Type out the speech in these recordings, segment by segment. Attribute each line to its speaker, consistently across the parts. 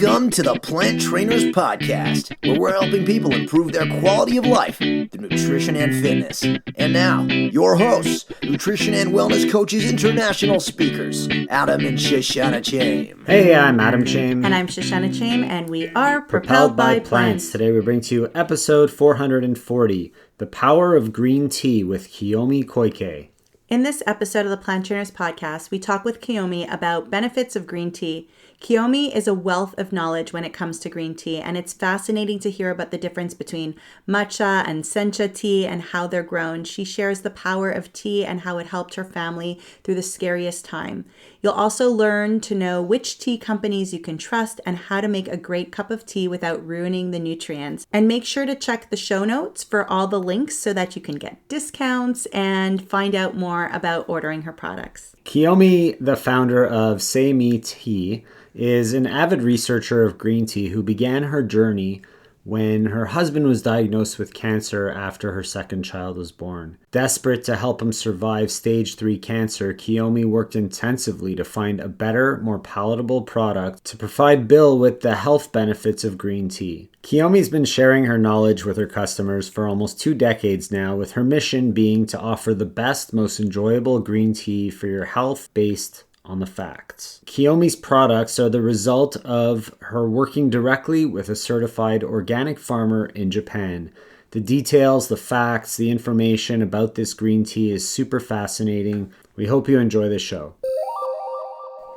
Speaker 1: Welcome to the Plant Trainers Podcast, where we're helping people improve their quality of life through nutrition and fitness. And now, your hosts, nutrition and wellness coaches, international speakers, Adam and Shoshana Chaim.
Speaker 2: Hey, I'm Adam Chaim.
Speaker 3: And I'm Shoshana Chaim, and we are
Speaker 2: Propelled by Plants. Today we bring to you episode 440, The Power of Green Tea with Kiyomi Koike.
Speaker 3: In this episode of the Plant Trainers Podcast, we talk with Kiyomi about benefits of green tea. Kiyomi is a wealth of knowledge when it comes to green tea, and it's fascinating to hear about the difference between Matcha and Sencha tea and how they're grown. She shares the power of tea and how it helped her family through the scariest time. You'll also learn to know which tea companies you can trust and how to make a great cup of tea without ruining the nutrients. And make sure to check the show notes for all the links so that you can get discounts and find out more about ordering her products.
Speaker 2: Kiyomi, the founder of SEI MEE Tea, is an avid researcher of green tea who began her journey when her husband was diagnosed with cancer after her second child was born. Desperate to help him survive stage 3 cancer, Kiyomi worked intensively to find a better, more palatable product to provide Bill with the health benefits of green tea. Kiyomi's been sharing her knowledge with her customers for almost 2 decades now, with her mission being to offer the best, most enjoyable green tea for your health based on the facts. Kiyomi's products are the result of her working directly with a certified organic farmer in Japan. The details, the facts, the information about this green tea is super fascinating. We hope you enjoy the show.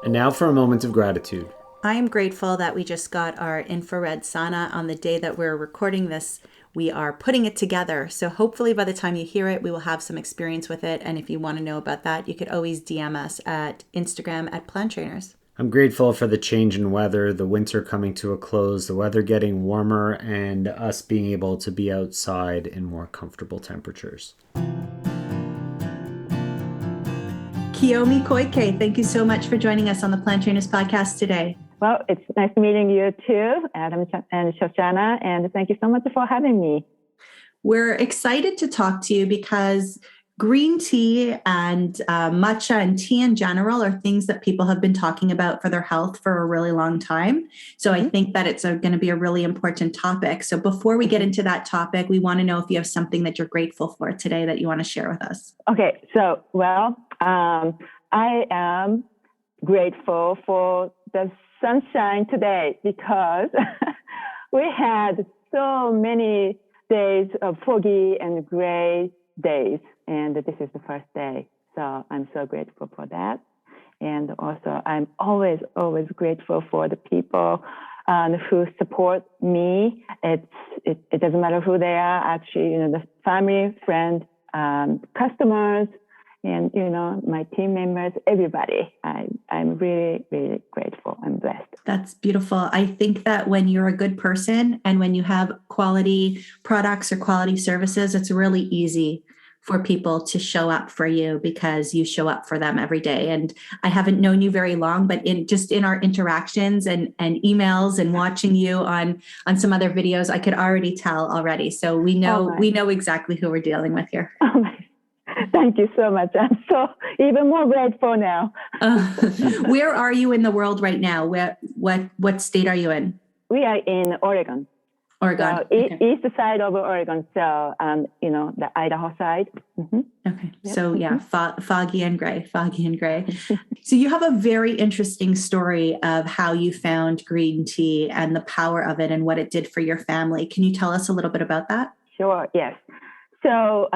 Speaker 2: And now for a moment of gratitude.
Speaker 3: I am grateful that we just got our infrared sauna on the day that we're recording this. We are putting it together. So hopefully by the time you hear it, we will have some experience with it. And if you want to know about that, you could always DM us at Instagram at Plant Trainers.
Speaker 2: I'm grateful for the change in weather, the winter coming to a close, the weather getting warmer, and us being able to be outside in more comfortable temperatures.
Speaker 3: Kiyomi Koike, thank you so much for joining us on the Plant Trainers Podcast today.
Speaker 4: Well, it's nice meeting you too, Adam and Shoshana, and thank you so much for having me.
Speaker 3: We're excited to talk to you because green tea and matcha and tea in general are things that people have been talking about for their health for a really long time. So I think that it's going to be a really important topic. So before we get into that topic, we want to know if you have something that you're grateful for today that you want to share with us.
Speaker 4: Okay, so, I am grateful for the sunshine today because we had so many days of foggy and gray days, and this is the first day. So I'm so grateful for that. And also I'm always grateful for the people who support me. It doesn't matter who they are, actually, the family, friend, customers, and, my team members, everybody. I'm really, really grateful. I'm blessed.
Speaker 3: That's beautiful. I think that when you're a good person and when you have quality products or quality services, it's really easy for people to show up for you because you show up for them every day. And I haven't known you very long, but in our interactions and emails and watching you on some other videos, I could already tell already. So we know exactly who we're dealing with here.
Speaker 4: Oh my. Thank you so much. I'm so even more grateful now.
Speaker 3: Where are you in the world right now? What state are you in?
Speaker 4: We are in Oregon.
Speaker 3: Oregon.
Speaker 4: So okay. East side of Oregon. So, the Idaho side. Mm-hmm.
Speaker 3: Okay. Yep. So yeah, foggy and gray. So you have a very interesting story of how you found green tea and the power of it and what it did for your family. Can you tell us a little bit about that?
Speaker 4: Sure. Yes. So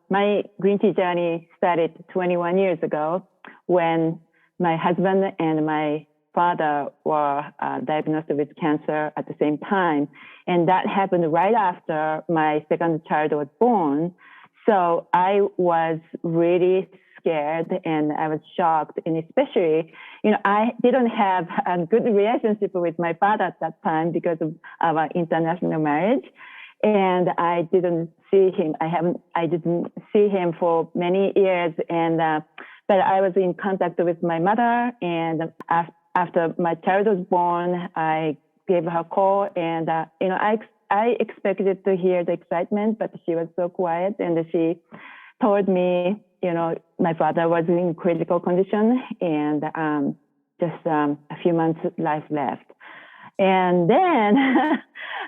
Speaker 4: my green tea journey started 21 years ago when my husband and my father were diagnosed with cancer at the same time. And that happened right after my second child was born. So I was really scared and I was shocked. And especially, I didn't have a good relationship with my father at that time because of our international marriage. And I didn't see him. I didn't see him for many years. And but I was in contact with my mother. And after my child was born, I gave her a call. And I expected to hear the excitement, but she was so quiet. And she told me, my father was in critical condition, and just a few months life left. And then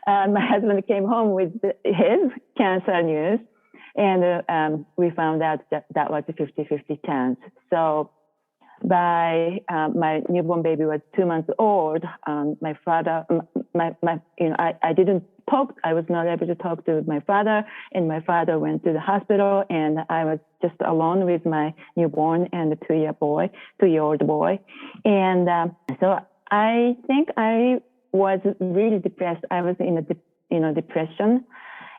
Speaker 4: my husband came home with his cancer news, and we found out that was a 50-50 chance. So by my newborn baby was 2 months old, my father, I didn't talk. I was not able to talk to my father, and my father went to the hospital, and I was just alone with my newborn and the 2-year-old boy. And so I think I was really depressed. I was in a depression,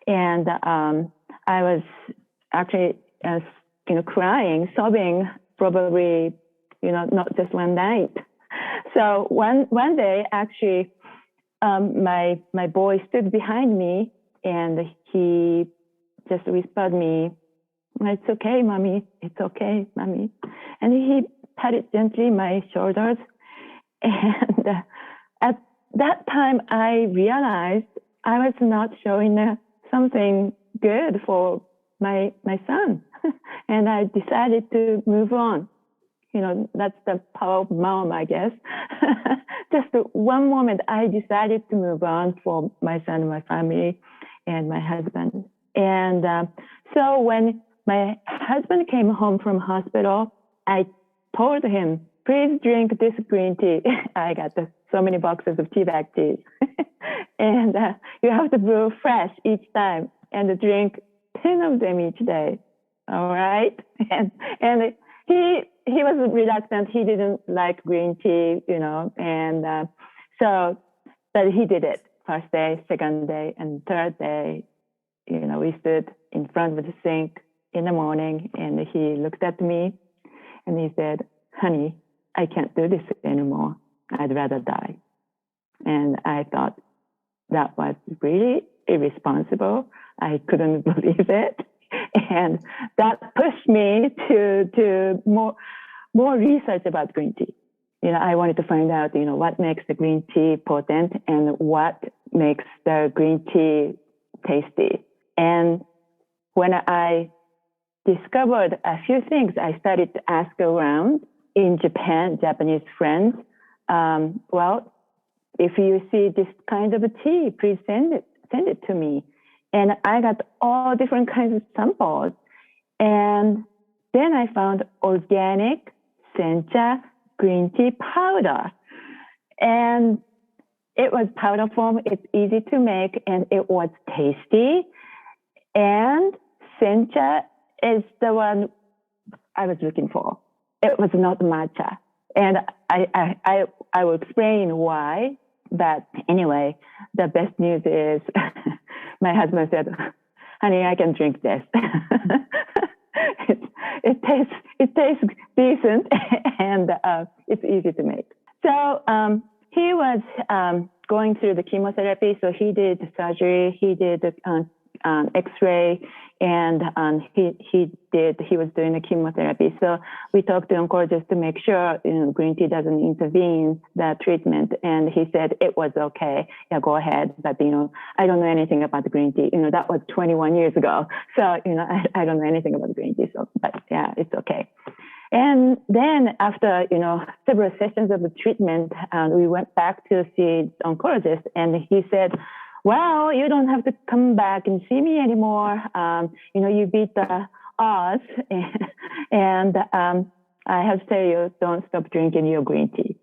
Speaker 4: and I was actually crying, sobbing, probably not just one night. So one day, actually, my boy stood behind me, and he just whispered me, "It's okay, mommy. It's okay, mommy." And he patted gently my shoulders. And at that time, I realized I was not showing something good for my son. And I decided to move on. That's the power of mom, I guess. Just one moment, I decided to move on for my son, my family, and my husband. And so when my husband came home from hospital, I told him, "Please drink this green tea." I got so many boxes of tea bag teas. And you have to brew fresh each time and drink 10 of them each day. All right? And he was reluctant. He didn't like green tea, and but he did it. First day, second day, and third day, we stood in front of the sink in the morning, and he looked at me and he said, "Honey, I can't do this anymore. I'd rather die." And I thought that was really irresponsible. I couldn't believe it. And that pushed me to do more research about green tea. I wanted to find out, what makes the green tea potent and what makes the green tea tasty. And when I discovered a few things, I started to ask around in Japan, Japanese friends, well, if you see this kind of a tea, please send it to me. And I got all different kinds of samples. And then I found organic Sencha green tea powder. And it was powder form. It's easy to make, and it was tasty. And Sencha is the one I was looking for. It was not matcha. And I will explain why. But anyway, the best news is my husband said, "Honey, I can drink this." It tastes decent, and it's easy to make. So he was going through the chemotherapy. So he did the surgery, he did the X-ray, and he was doing the chemotherapy. So we talked to oncologist to make sure green tea doesn't intervene the treatment, and he said it was okay. Yeah, go ahead. But I don't know anything about the green tea. That was 21 years ago. So I don't know anything about green tea. So, but yeah, it's okay. And then after several sessions of the treatment, we went back to see the oncologist, and he said, "Well, you don't have to come back and see me anymore. You beat the odds." And I have to tell you, don't stop drinking your green tea.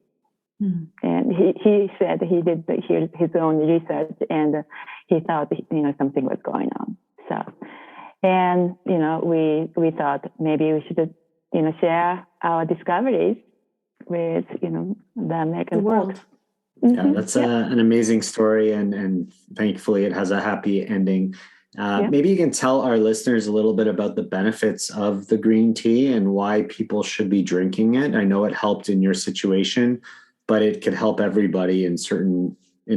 Speaker 4: Mm. And he said he did his own research, and he thought something was going on. So, and we thought maybe we should share our discoveries with the American
Speaker 3: world.
Speaker 4: folks.
Speaker 2: Yeah, that's an amazing story, and thankfully it has a happy ending. Maybe you can tell our listeners a little bit about the benefits of the green tea and why people should be drinking it. I know it helped in your situation, but it could help everybody in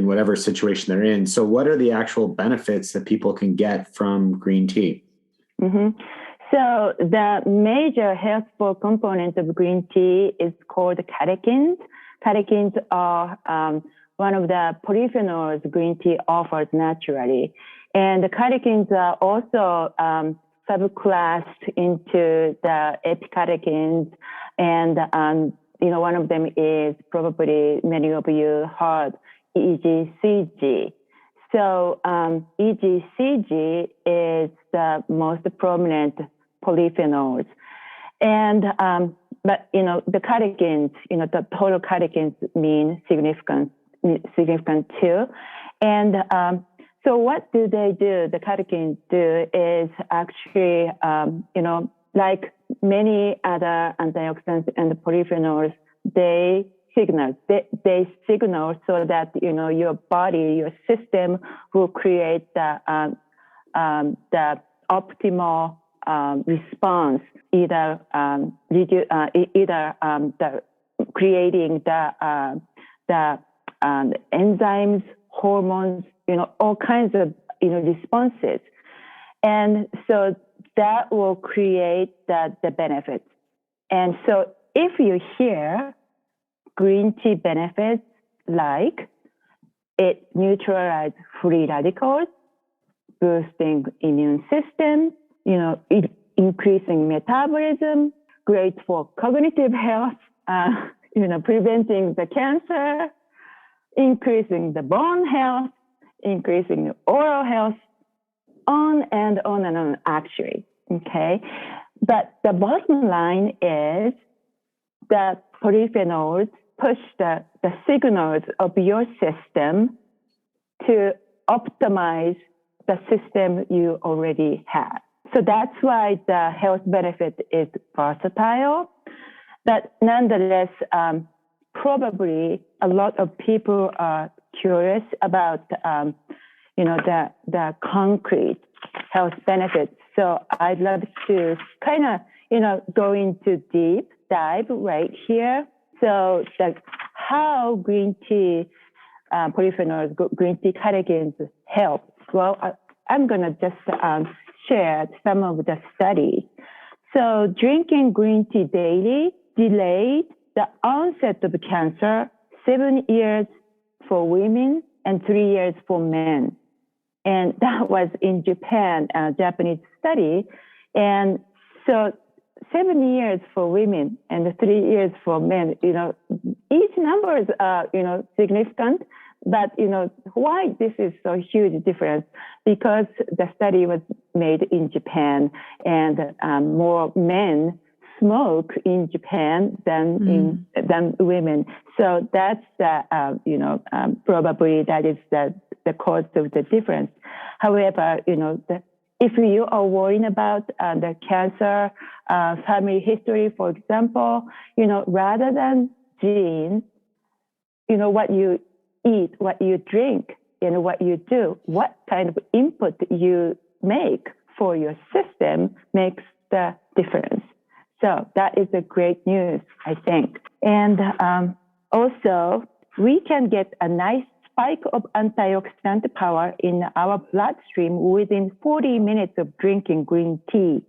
Speaker 2: whatever situation they're in. So what are the actual benefits that people can get from green tea? Mm-hmm.
Speaker 4: So the major healthful component of green tea is called catechins. Catechins are one of the polyphenols green tea offers naturally. And the catechins are also subclassed into the epicatechins. And, one of them is probably many of you heard EGCG. So EGCG is the most prominent polyphenols. And but the catechins, the total catechins mean significant too. And so what do they do? The catechins do is actually, like many other antioxidants and polyphenols, they signal so that your body, your system will create the optimal response, either creating the enzymes, hormones, all kinds of responses, and so that will create the benefits. And so if you hear green tea benefits, like it neutralizes free radicals, boosting immune system, increasing metabolism, great for cognitive health, preventing the cancer, increasing the bone health, increasing the oral health, on and on and on, actually. Okay. But the bottom line is that polyphenols push the signals of your system to optimize the system you already have. So that's why the health benefit is versatile. But nonetheless, probably a lot of people are curious about, the concrete health benefits. So I'd love to kind of, go into deep dive right here. So how green tea polyphenols, green tea catechins help. Well, I'm going to just share some of the studies. So drinking green tea daily delayed the onset of cancer 7 years for women and 3 years for men. And that was in Japan, a Japanese study. And so 7 years for women and 3 years for men, each numbers are, significant. But, why this is so huge difference? Because the study was made in Japan, and more men smoke in Japan than women. So that's the, probably that is the cause of the difference. However, if you are worrying about the cancer, family history, for example, rather than genes, what you eat, what you drink, what you do, what kind of input you make for your system makes the difference. So that is a great news, I think. And also, we can get a nice spike of antioxidant power in our bloodstream within 40 minutes of drinking green tea.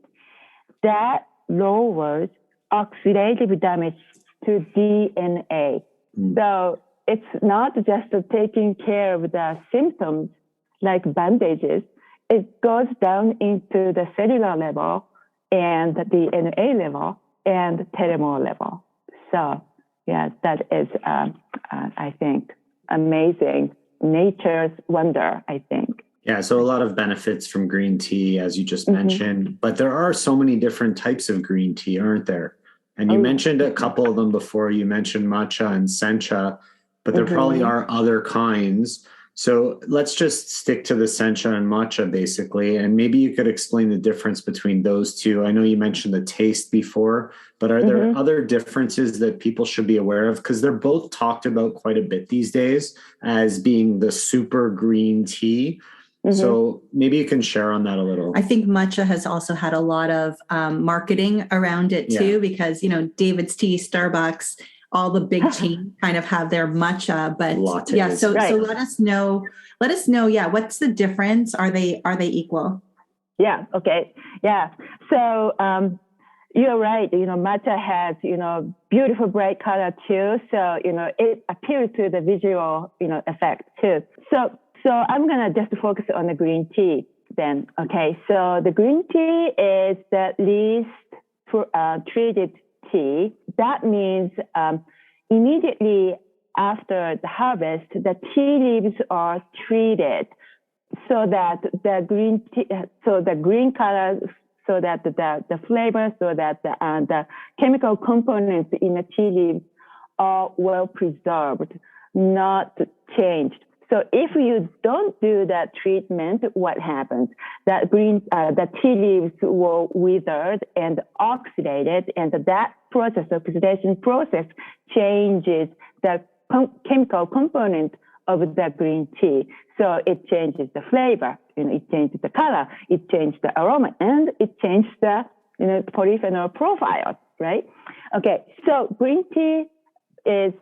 Speaker 4: That lowers oxidative damage to DNA. So it's not just taking care of the symptoms like bandages. It goes down into the cellular level and the DNA level and telomere level. So, yeah, that is, I think, amazing. Nature's wonder, I think.
Speaker 2: Yeah, so a lot of benefits from green tea, as you just mentioned, but there are so many different types of green tea, aren't there? And you mentioned a couple of them before. You mentioned matcha and sencha, but there probably are other kinds. So let's just stick to the sencha and matcha, basically. And maybe you could explain the difference between those two. I know you mentioned the taste before, but are there other differences that people should be aware of? Because they're both talked about quite a bit these days as being the super green tea. So maybe you can share on that a little.
Speaker 3: I think matcha has also had a lot of marketing around it too, because, David's Tea, Starbucks, all the big chains kind of have their matcha, but
Speaker 2: Lattes.
Speaker 3: yeah. So let us know. Yeah. What's the difference? Are they equal?
Speaker 4: Yeah. Okay. Yeah. So, you're right. Matcha has, beautiful bright color too. So, it appeals to the visual, effect too. So I'm going to just focus on the green tea then. Okay. So the green tea is the least treated tea. That means immediately after the harvest, the tea leaves are treated so that the green tea, so the green color, so that the flavor, so that the chemical components in the tea leaves are well preserved, not changed. So if you don't do that treatment, what happens? The tea leaves will withered and oxidated, and that process, oxidation process, changes the chemical component of the green tea. So it changes the flavor, it changes the color, it changes the aroma, and it changes the polyphenol profile, right? Okay, so green tea is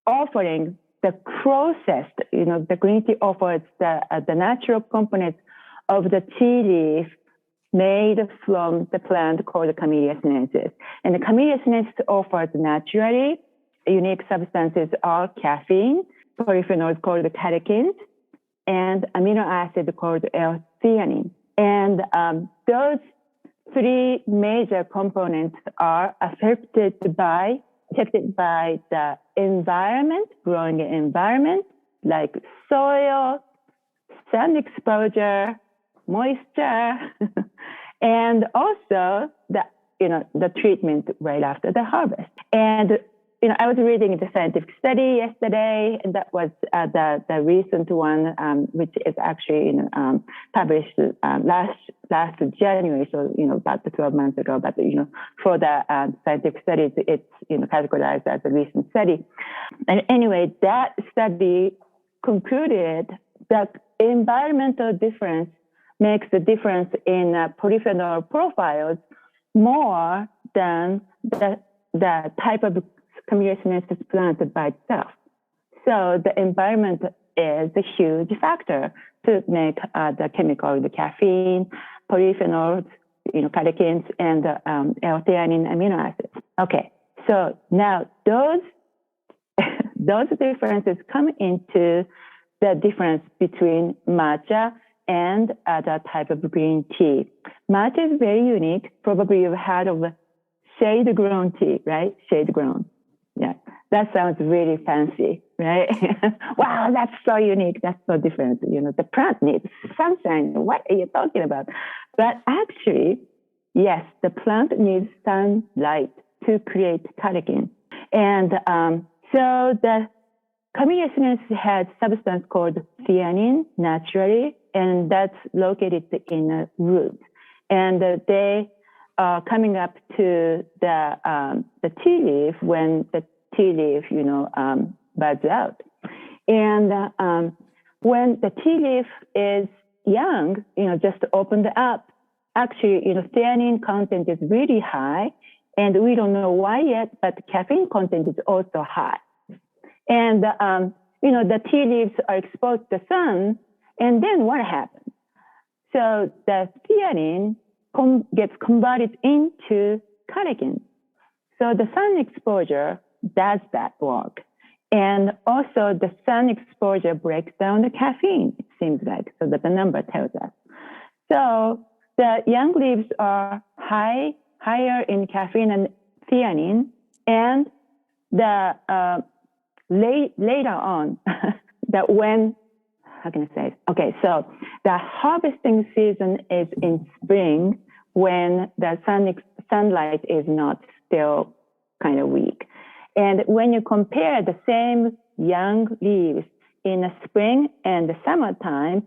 Speaker 4: offering the processed, the green tea offers the natural components of the tea leaf made from the plant called Camellia sinensis. And the Camellia sinensis offers naturally unique substances are caffeine, polyphenols called catechins, and amino acid called L-theanine. And those three major components are affected by the environment, growing environment, like soil, sun exposure, moisture, and also the treatment right after the harvest. And I was reading the scientific study yesterday, and that was the recent one, which is actually published last January, so about 12 months ago. But for the scientific studies, it's categorized as a recent study. And anyway, that study concluded that environmental difference makes the difference in polyphenol profiles more than the type of Camellia sinensis plant by itself. So the environment is a huge factor to make the chemical, the caffeine, polyphenols, catechins, and L-theanine amino acids. Okay, so now those differences come into the difference between matcha and other type of green tea. Matcha is very unique. Probably you've heard of shade-grown tea, right? Shade-grown. Yeah, that sounds really fancy, right? Wow, that's so unique. That's so different. The plant needs sunshine. What are you talking about? But actually, yes, the plant needs sunlight to create catechin. And so the Camellia sinensis has substance called theanine naturally, and that's located in the root. And they coming up to the tea leaf when the tea leaf, buds out. And when the tea leaf is young, just opened up, actually, theanine content is really high, and we don't know why yet, but caffeine content is also high. And, the tea leaves are exposed to the sun, and then what happens? So the theanine gets converted into catechin. So the sun exposure does that work. And also the sun exposure breaks down the caffeine, it seems like, so that the number tells us. So the young leaves are higher in caffeine and theanine, and the later on, that when, how can I say it? Okay, so the harvesting season is in spring when the sunlight is not still kind of weak. And when you compare the same young leaves in the spring and the summertime,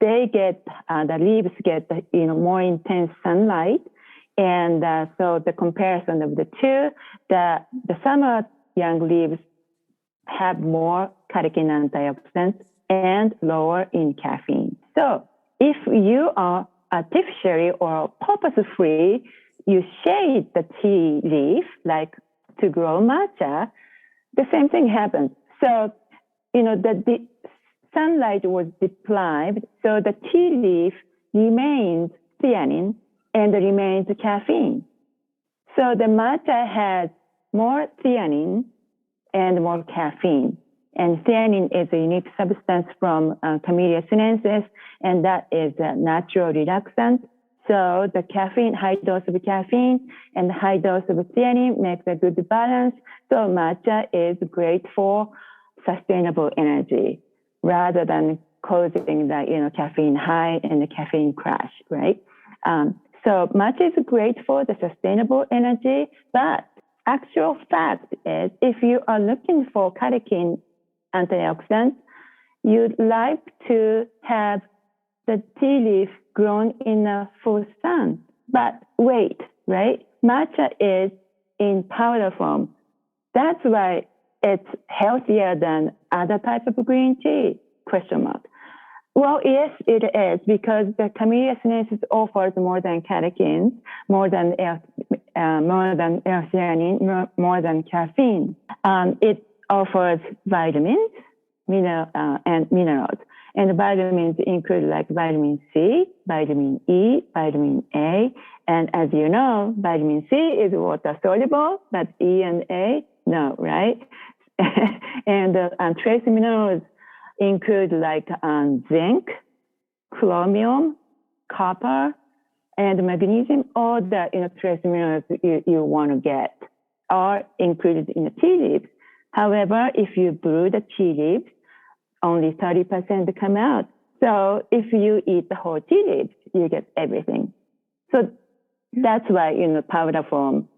Speaker 4: they get, the leaves get, more intense sunlight. And so the comparison of the two, the summer young leaves have more catechin antioxidants and lower in caffeine. So if you are artificially or purpose-free, you shade the tea leaf, like to grow matcha, the same thing happens. So, the sunlight was deprived, so the tea leaf remains theanine and remains caffeine. So the matcha has more theanine and more caffeine. And theanine is a unique substance from Camellia sinensis, and that is a natural relaxant. So the caffeine, high dose of caffeine and high dose of theanine makes a good balance. So matcha is great for sustainable energy rather than causing the caffeine high and the caffeine crash, right? So matcha is great for the sustainable energy, but actual fact is if you are looking for catechin antioxidants, you'd like to have the tea leaf grown in the full sun. But wait, right? Matcha is in powder form. That's why it's healthier than other types of green tea, ? Well, yes, it is, because the Camellia sinensis offers more than catechins, more than L-theanine, more than caffeine. It offers vitamins, and minerals. And the vitamins include like vitamin C, vitamin E, vitamin A. And as you know, vitamin C is water soluble, but E and A, no, right? And trace minerals include like zinc, chromium, copper, and magnesium. All the trace minerals you want to get are included in the tea leaves. However, if you brew the tea leaves, only 30% come out. So if you eat the whole tea leaves, you get everything. So that's why powder form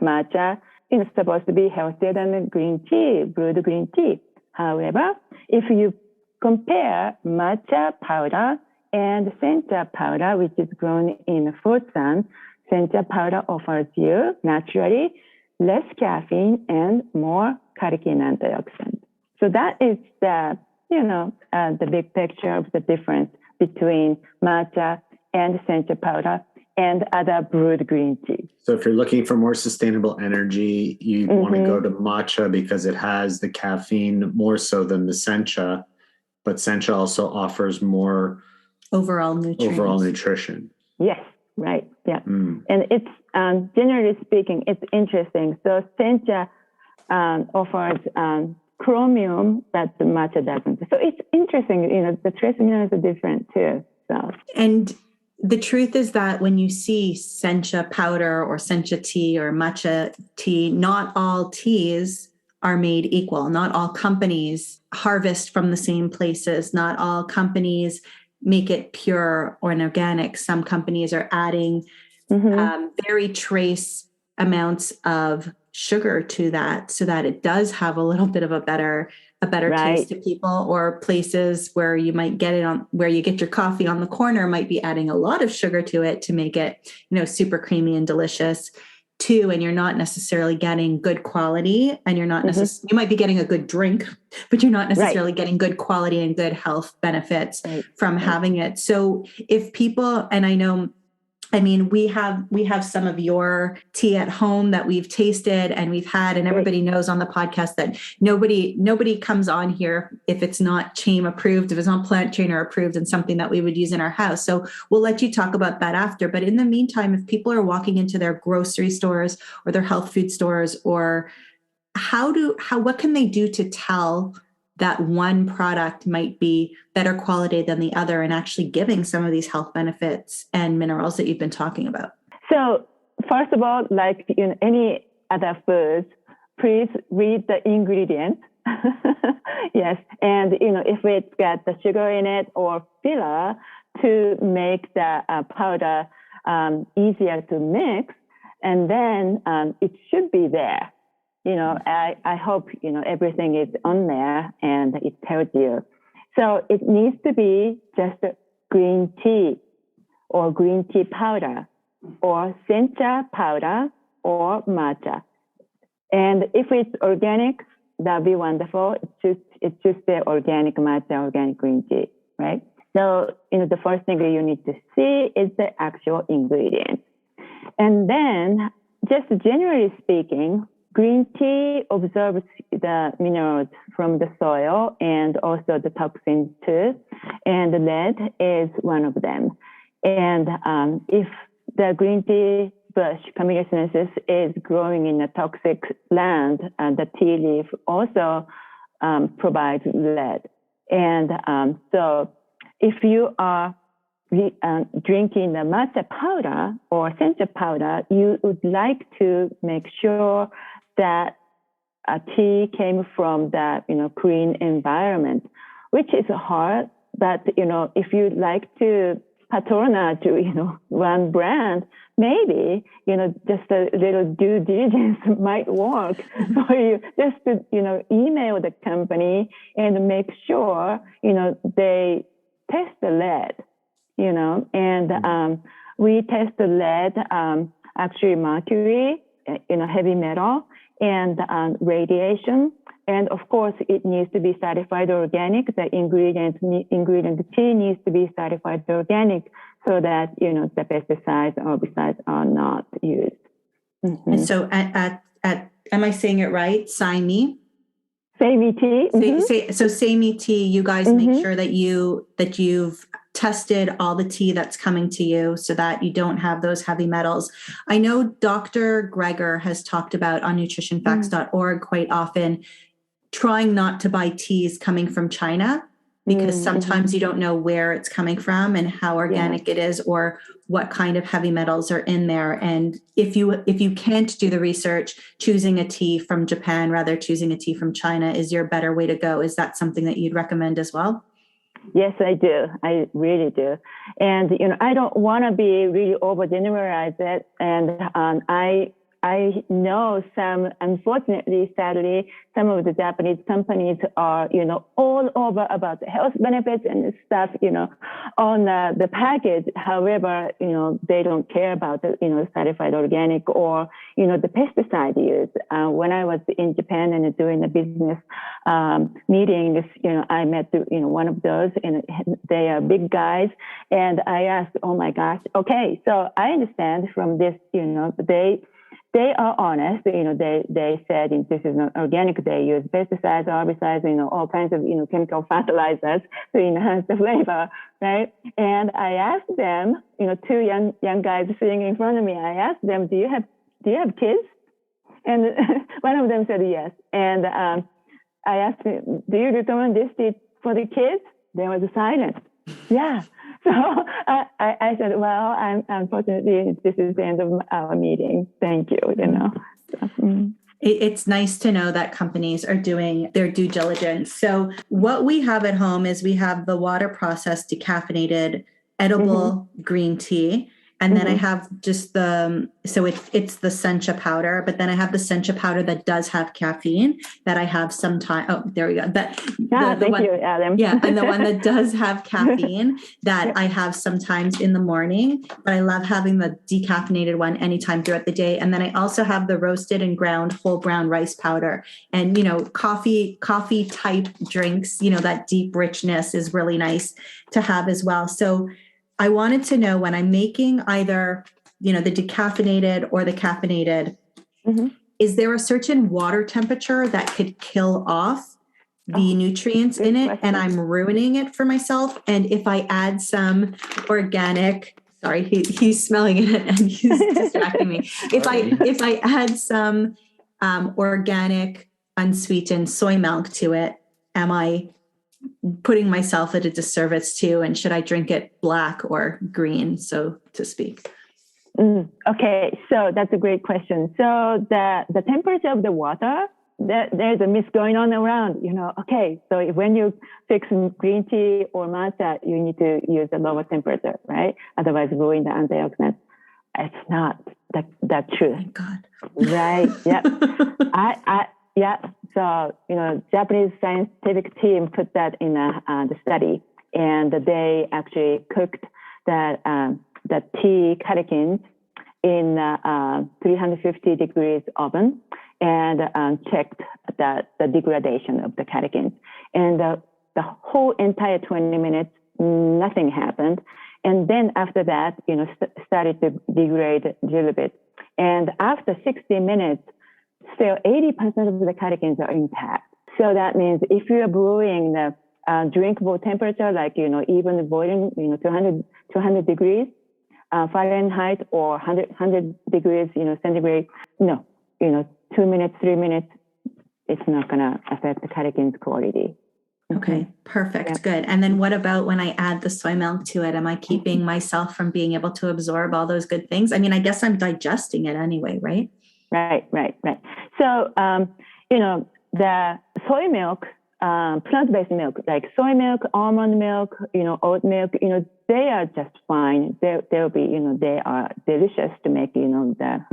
Speaker 4: matcha is supposed to be healthier than the green tea, brewed green tea. However, if you compare matcha powder and Sencha powder, which is grown in the full sun, Sencha powder offers you naturally less caffeine and more catechin antioxidants. So that is the big picture of the difference between matcha and Sencha powder and other brewed green tea.
Speaker 2: So if you're looking for more sustainable energy, you want to go to matcha because it has the caffeine more so than the Sencha, but Sencha also offers more
Speaker 3: overall nutrition.
Speaker 4: Yes, right. Yeah. And it's generally speaking, it's interesting. So Sencha offers chromium that the matcha doesn't. So it's interesting, the trace minerals are different too. So
Speaker 3: and the truth is that when you see Sencha powder or Sencha tea or matcha tea, not all teas are made equal. Not all companies harvest from the same places. Not all companies make it pure or organic. Some companies are adding very trace amounts of sugar to that so that it does have a little bit of a better taste to people, or places where you might get it on where you get your coffee on the corner might be adding a lot of sugar to it to make it, super creamy and delicious too. And you're not necessarily getting good quality, and you're not necessarily, you might be getting a good drink, but you're not necessarily getting good quality and good health benefits from having it. So if people, and we have some of your tea at home that we've tasted and we've had, and everybody knows on the podcast that nobody comes on here if it's not chain approved, if it's not plant trainer approved, and something that we would use in our house. So we'll let you talk about that after. But in the meantime, if people are walking into their grocery stores or their health food stores, or what can they do to tell that one product might be better quality than the other and actually giving some of these health benefits and minerals that you've been talking about?
Speaker 4: So first of all, like in any other foods, please read the ingredients. Yes. And, if it's got the sugar in it or filler to make the powder easier to mix, and then it should be there. I hope, everything is on there and it tells you. So it needs to be just green tea or green tea powder or Sencha powder or matcha. And if it's organic, that'd be wonderful. It's just the organic matcha, organic green tea, right? So, the first thing that you need to see is the actual ingredients. And then, just generally speaking, green tea absorbs the minerals from the soil and also the toxins too. And lead is one of them. And if the green tea bush, Camellia sinensis, is growing in a toxic land, the tea leaf also provides lead. And so if you are drinking the matcha powder or sencha powder, you would like to make sure that a tea came from that, clean environment, which is hard. But, if you like to patronize, one brand, maybe, just a little due diligence might work for you. Just to, email the company and make sure, they test the lead, and we test the lead, actually mercury, heavy metal, and radiation. And of course, it needs to be certified organic. The ingredient tea needs to be certified organic so that, the pesticides or herbicides are not used. Mm-hmm.
Speaker 3: And so at am I saying it right? Siame Tea?
Speaker 4: SEI MEE TEA. Mm-hmm.
Speaker 3: So SEI MEE TEA, you guys make sure that you've tested all the tea that's coming to you so that you don't have those heavy metals. I know Dr. Greger has talked about on nutritionfacts.org quite often trying not to buy teas coming from China because sometimes you don't know where it's coming from and how organic it is or what kind of heavy metals are in there. And if you can't do the research, choosing a tea from Japan rather choosing a tea from China is your better way to go. Is that something that you'd recommend as well?
Speaker 4: Yes, I do. I really do. And, I don't want to be really overgeneralize it. And I know unfortunately, sadly, some of the Japanese companies are, all over about the health benefits and stuff, on the package. However, they don't care about the, certified organic or, the pesticide use. When I was in Japan and doing the business meetings, I met, one of those, and they are big guys. And I asked, oh my gosh, okay, so I understand from this, they are honest. They said this is not organic. They use pesticides, herbicides, all kinds of chemical fertilizers to enhance the flavor, right? And I asked them, two young guys sitting in front of me. I asked them, do you have kids? And one of them said yes. And I asked them, do you recommend this tea for the kids? There was a silence. Yeah. So I said, well, unfortunately, this is the end of our meeting. Thank you, So,
Speaker 3: It's nice to know that companies are doing their due diligence. So what we have at home is we have the water processed decaffeinated edible green tea. And then I have just so it's the Sencha powder, but then I have the Sencha powder that does have caffeine that I have sometimes. Oh, there we go.
Speaker 4: Thank you, Adam.
Speaker 3: Yeah. And the one that does have caffeine that I have sometimes in the morning, but I love having the decaffeinated one anytime throughout the day. And then I also have the roasted and ground whole brown rice powder and, coffee type drinks, that deep richness is really nice to have as well. So I wanted to know when I'm making either, the decaffeinated or the caffeinated, is there a certain water temperature that could kill off the nutrients in it and I'm ruining it for myself? And if I add some organic, sorry, he's smelling it and he's distracting me. If I add some organic unsweetened soy milk to it, am I putting myself at a disservice too? And should I drink it black or green, so to speak?
Speaker 4: Okay, so that's a great question. So the temperature of the water, there's a myth going on around, okay, so when you fix green tea or matcha, you need to use a lower temperature, right? Otherwise ruin the antioxidants. It's not that true.
Speaker 3: Thank God.
Speaker 4: Right, yeah. So, Japanese scientific team put that in the study, and they actually cooked the tea catechins in 350 degrees oven and checked the degradation of the catechins. And the whole entire 20 minutes, nothing happened. And then after that, started to degrade a little bit. And after 60 minutes, still 80% of the catechins are intact. So that means if you are brewing the drinkable temperature, like, even boiling, 200 degrees Fahrenheit or 100 degrees, centigrade, 2 minutes, 3 minutes, it's not going to affect the catechins quality.
Speaker 3: Okay, perfect. Good. And then what about when I add the soy milk to it? Am I keeping myself from being able to absorb all those good things? I mean, I guess I'm digesting it anyway, right?
Speaker 4: Right. So, the soy milk, plant-based milk, like soy milk, almond milk, oat milk, they are just fine. They'll be, they are delicious to make, the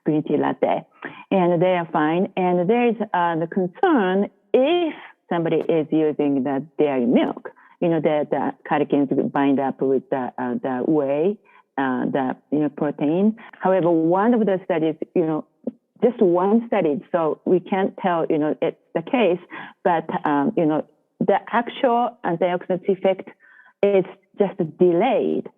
Speaker 4: green tea latte, and they are fine. And there's the concern if somebody is using the dairy milk, the catechins bind up with the whey, the protein. However, one of the studies, just one study, so we can't tell, it's the case, but, the actual antioxidant effect is just delayed.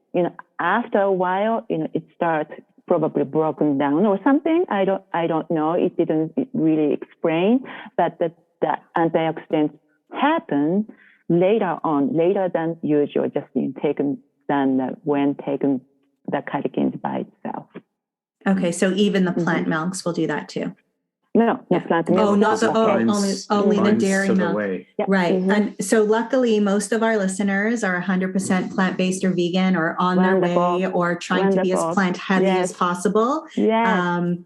Speaker 4: After a while, it starts probably broken down or something. I don't know. It didn't really explain, but the antioxidants happen later than usual, just when taken the catechins by itself.
Speaker 3: Okay, so even the plant milks will do that too.
Speaker 4: No, plant milk.
Speaker 3: Oh, not the only the dairy milk. Right.
Speaker 4: Mm-hmm.
Speaker 3: And so luckily most of our listeners are 100% plant-based or vegan or on their way or trying to be as plant heavy as possible.
Speaker 4: Yes.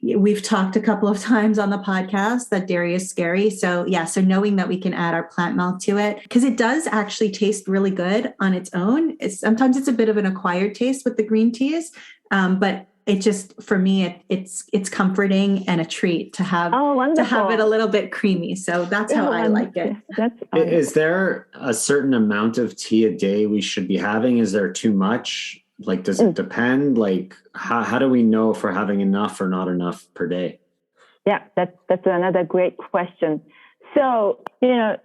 Speaker 3: We've talked a couple of times on the podcast that dairy is scary. So so knowing that we can add our plant milk to it, because it does actually taste really good on its own. Sometimes it's a bit of an acquired taste with the green teas, but it just, for me, it's comforting and a treat to have it a little bit creamy. So that's how I like it.
Speaker 2: Is there a certain amount of tea a day we should be having? Is there too much? Like, does it depend? Like, how do we know if we're having enough or not enough per day?
Speaker 4: Yeah, that's another great question. So,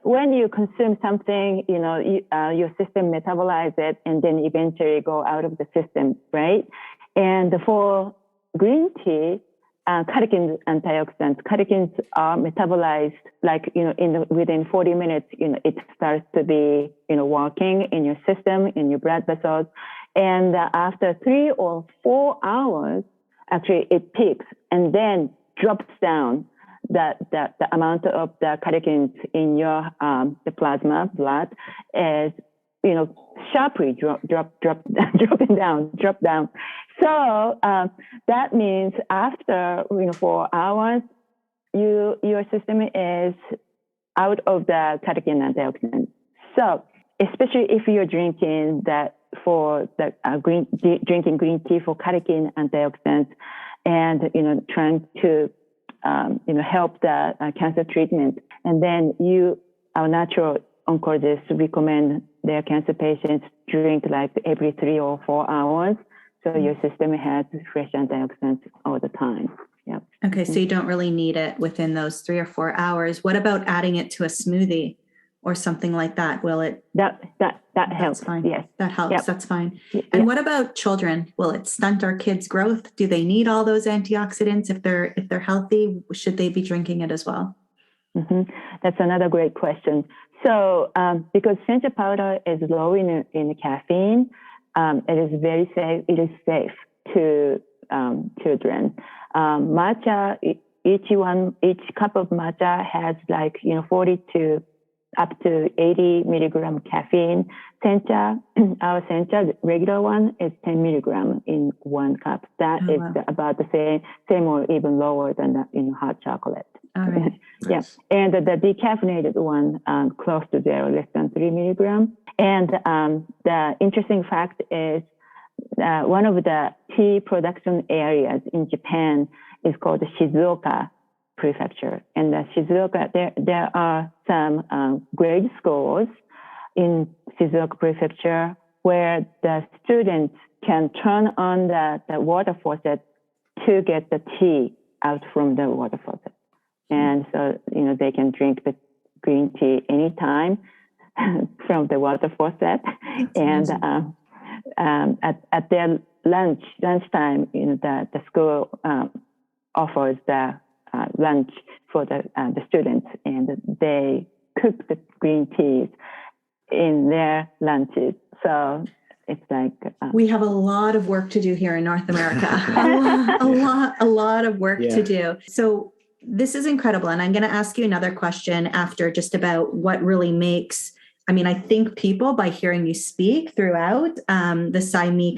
Speaker 4: when you consume something, your system metabolize it and then eventually go out of the system, right? And for green tea, catechins, antioxidants, catechins are metabolized like, within 40 minutes, it starts to be, working in your system, in your blood vessels. And after 3 or 4 hours, actually it peaks and then drops down. The amount of the catechins in your the plasma blood is sharply drop down. So that means after 4 hours, your system is out of the catechin antioxidants. So especially if you're drinking drinking green tea for catechin antioxidants, and trying to help the cancer treatment, and then our natural oncologists recommend their cancer patients drink like every 3 or 4 hours, so your system has fresh antioxidants all the time. Yeah.
Speaker 3: Okay, so you don't really need it within those 3 or 4 hours. What about adding it to a smoothie or something like that? Will it?
Speaker 4: That helps.
Speaker 3: Fine.
Speaker 4: Yes,
Speaker 3: that helps.
Speaker 4: Yep.
Speaker 3: That's fine. And what about children? Will it stunt our kids' growth? Do they need all those antioxidants if they're healthy? Should they be drinking it as well?
Speaker 4: Mm-hmm. That's another great question. So, because Sencha powder is low in caffeine, it is very safe. It is safe to children. Matcha, each cup of matcha has 40 to up to 80 milligram caffeine. Sencha, our Sencha, the regular one, is 10 milligram in 1 cup. That is about the same or even lower than hot chocolate.
Speaker 3: All right.
Speaker 4: Yeah. And the decaffeinated one, close to 0, less than 3 milligram. And the interesting fact is one of the tea production areas in Japan is called the Shizuoka Prefecture. And the Shizuoka, there are some grade schools in Shizuoka Prefecture where the students can turn on the water faucet to get the tea out from the water faucet. And so, they can drink the green tea anytime from the water faucet. And at their lunchtime, the school offers the lunch for the students, and they cook the green teas in their lunches. So it's like
Speaker 3: we have a lot of work to do here in North America. a lot of work to do. So This is incredible. And I'm going to ask you another question after, just about what really makes, I think people, by hearing you speak throughout the Siame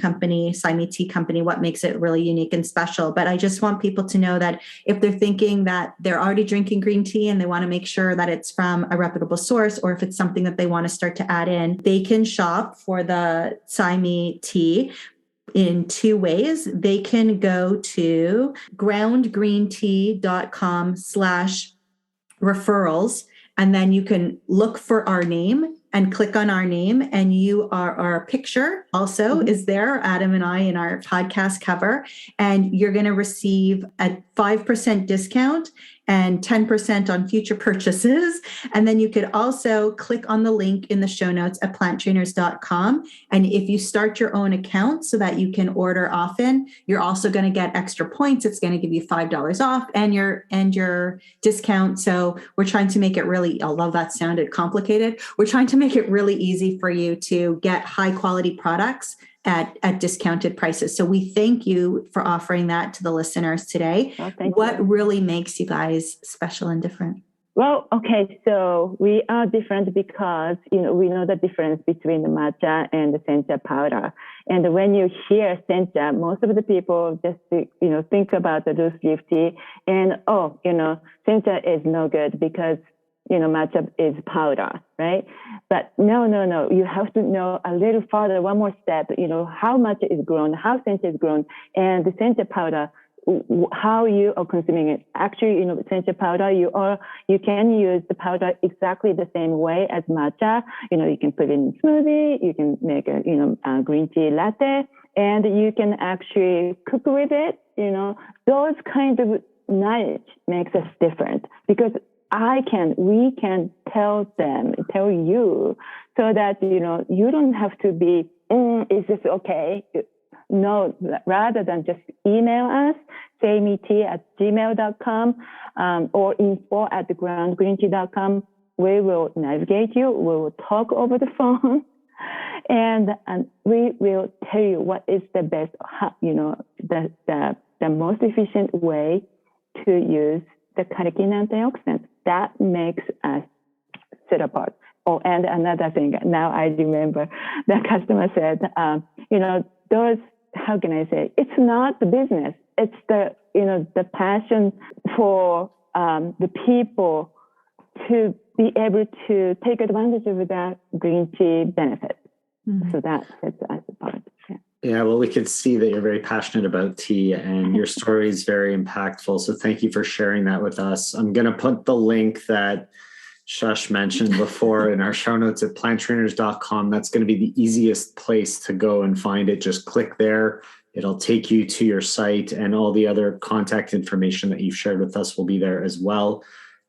Speaker 3: Tea company, what makes it really unique and special. But I just want people to know that if they're thinking that they're already drinking green tea and they want to make sure that it's from a reputable source, or if it's something that they want to start to add in, they can shop for the Siame Tea in two ways. They can go to groundgreentea.com/referrals, and then you can look for our name and click on our name, and our picture also is there, Adam and I, in our podcast cover, and you're going to receive a 5% discount and 10% on future purchases. And then you could also click on the link in the show notes at planttrainers.com. And if you start your own account so that you can order often, you're also going to get extra points. It's going to give you $5 off and your discount. So we're trying to make it really, I love that sounded complicated. We're trying to make it really easy for you to get high quality products at discounted prices. So we thank you for offering that to the listeners today.
Speaker 4: Well,
Speaker 3: what really makes you guys special and different?
Speaker 4: Well, okay, so we are different because, we know the difference between the matcha and the Sencha powder. And when you hear Sencha, most of the people just, think about the loose leaf tea and, Sencha is no good because, matcha is powder, right? But no. You have to know a little further, one more step, how matcha is grown, how Sencha is grown, and the Sencha powder, how you are consuming it. Actually, Sencha powder, you can use the powder exactly the same way as matcha. You can put it in smoothie, you can make a green tea latte, and you can actually cook with it. Those kind of knowledge makes us different because we can tell you so that, you don't have to be, is this okay? No, rather than just email us, SeiMeeTea@gmail.com, or info@groundgreentea.com. We will navigate you. We will talk over the phone, and we will tell you what is the best, the most efficient way to use the catechin antioxidant. That makes us sit apart. Oh, and another thing, now I remember the customer said, those, how can I say, it's not the business. It's the passion for the people to be able to take advantage of that green tea benefit. Mm-hmm. So that sets us apart.
Speaker 2: Yeah, well, we could see that you're very passionate about tea and your story is very impactful. So thank you for sharing that with us. I'm going to put the link that Shush mentioned before in our show notes at planttrainers.com. That's going to be the easiest place to go and find it. Just click there. It'll take you to your site, and all the other contact information that you've shared with us will be there as well.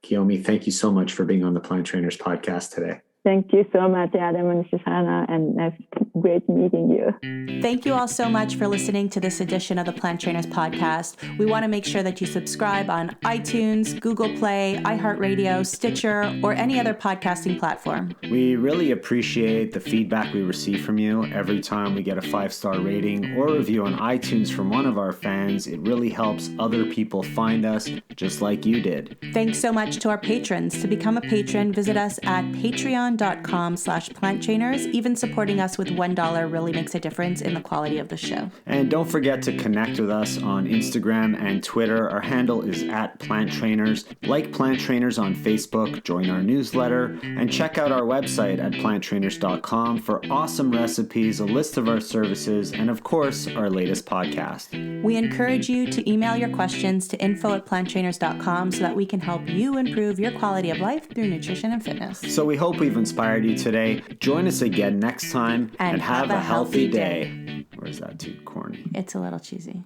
Speaker 2: Kiyomi, thank you so much for being on the Plant Trainers podcast today.
Speaker 4: Thank you so much, Adam and Shoshana, and it's great meeting you.
Speaker 3: Thank you all so much for listening to this edition of the Plant Trainers podcast. We want to make sure that you subscribe on iTunes, Google Play, iHeartRadio, Stitcher, or any other podcasting platform.
Speaker 2: We really appreciate the feedback we receive from you. Every time we get a 5-star rating or review on iTunes from one of our fans, it really helps other people find us, just like you did.
Speaker 3: Thanks so much to our patrons. To become a patron, visit us at patreon.com/planttrainers. Even supporting us with $1 really makes a difference in the quality of the show.
Speaker 2: And don't forget to connect with us on Instagram and Twitter. Our handle is @PlantTrainers. Like Plant Trainers on Facebook, join our newsletter, and check out our website at planttrainers.com for awesome recipes, a list of our services, and of course, our latest podcast.
Speaker 3: We encourage you to email your questions to info@planttrainers.com so that we can help you improve your quality of life through nutrition and fitness.
Speaker 2: So we hope we've inspired you today. Join us again next time and have a healthy day. Or is that too corny?
Speaker 3: It's a little cheesy.